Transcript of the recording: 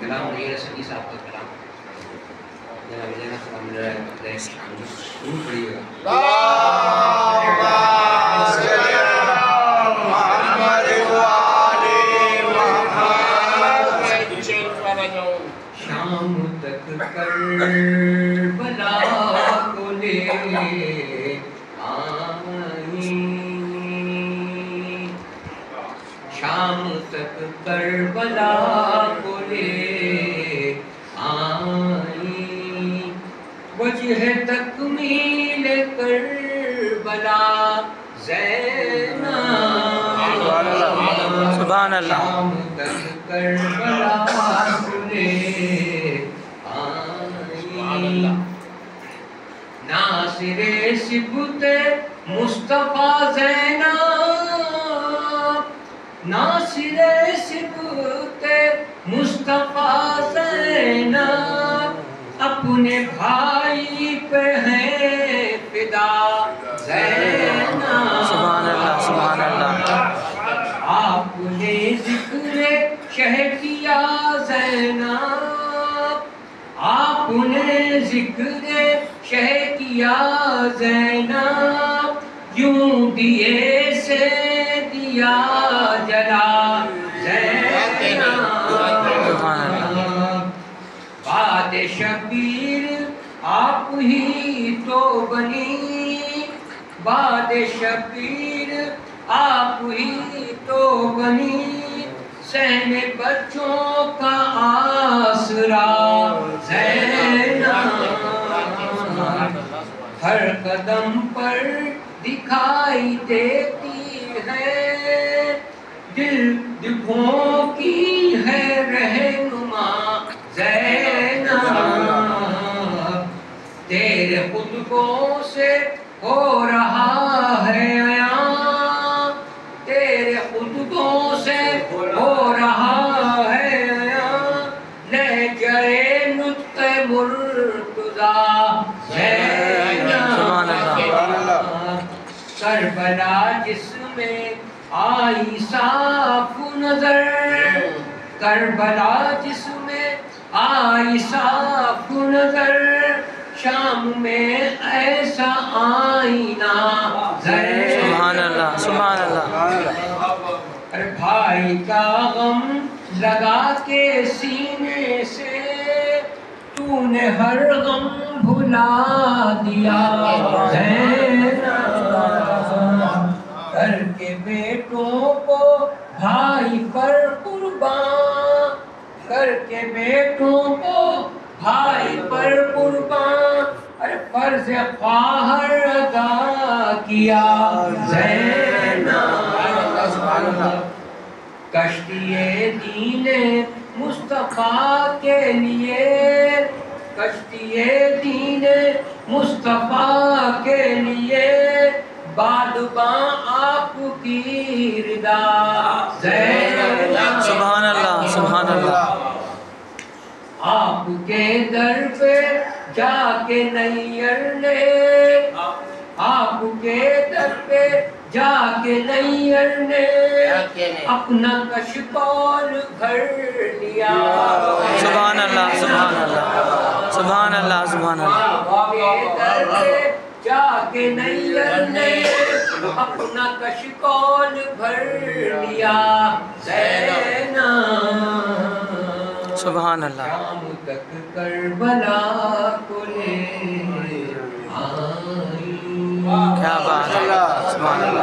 کلام نہیں رسلی صاحب کا کلام جناب زینب سلام اللہ علیہ ضرور پڑھیے گا شام تک کربلا کو لے آئی شام تک کربلا کو لے آئی وجہ تکمیل کربلا زینب سبحان اللہ شام تک کربلا کو لے آئی ناصر صبت مصطفیٰ زینب ناصر صبت مصطفیٰ زینب اپنے بھائی پہ ہے فدا زینب سبحان اللہ سبحان اللہ آپ نے ذکر شہ کیا زینب آپ نے ذکر شہ کیا زینب یوں دیے سے دیا جلا زینب باد شبیر آپ ہی تو بنی باد شبیر آپ ہی تو بنی سہن بچوں کا آسرا زینب ہر قدم پر دکھائی دیتی ہے دلوں کی ہے رہنما زینب تیرے خطبوں سے ہو رہا ہے عیاں تیرے خطبوں سے ہو رہا ہے عیاں لہجۂ نطق مرتضیٰ کربلا جس میں آئی صاف نظر کربلا جس میں آئی صاف نظر شام میں ایسا آئینہ سبحان اللہ سبحان اللہ بھائی کا غم لگا کے سینے سے تو نے ہر غم بھلا دیا کر کے بیٹوں کو بھائی پر قربان کر کے بیٹوں کو بھائی پر قربان فرض خواہر ادا کیا زینب کشتی دین مصطفیٰ کے لیے کشتی دین مصطفیٰ کے لیے بادباں آپ کی ردا زینب سبحان اللہ سبحان اللہ آپ کے در پہ جا کے نیر نے آپ کے در پہ جا کے نیر نے اپنا کشکول گھر لیا سبحان اللہ سبحان اللہ سبحان اللہ سبحان اللہ آپ کے در پہ جا کے نیر نے اپنا کشکول بھر لیا زینب سبحان اللہ شام تک کربلا کو لے آئی کیا بات ہے سبحان اللہ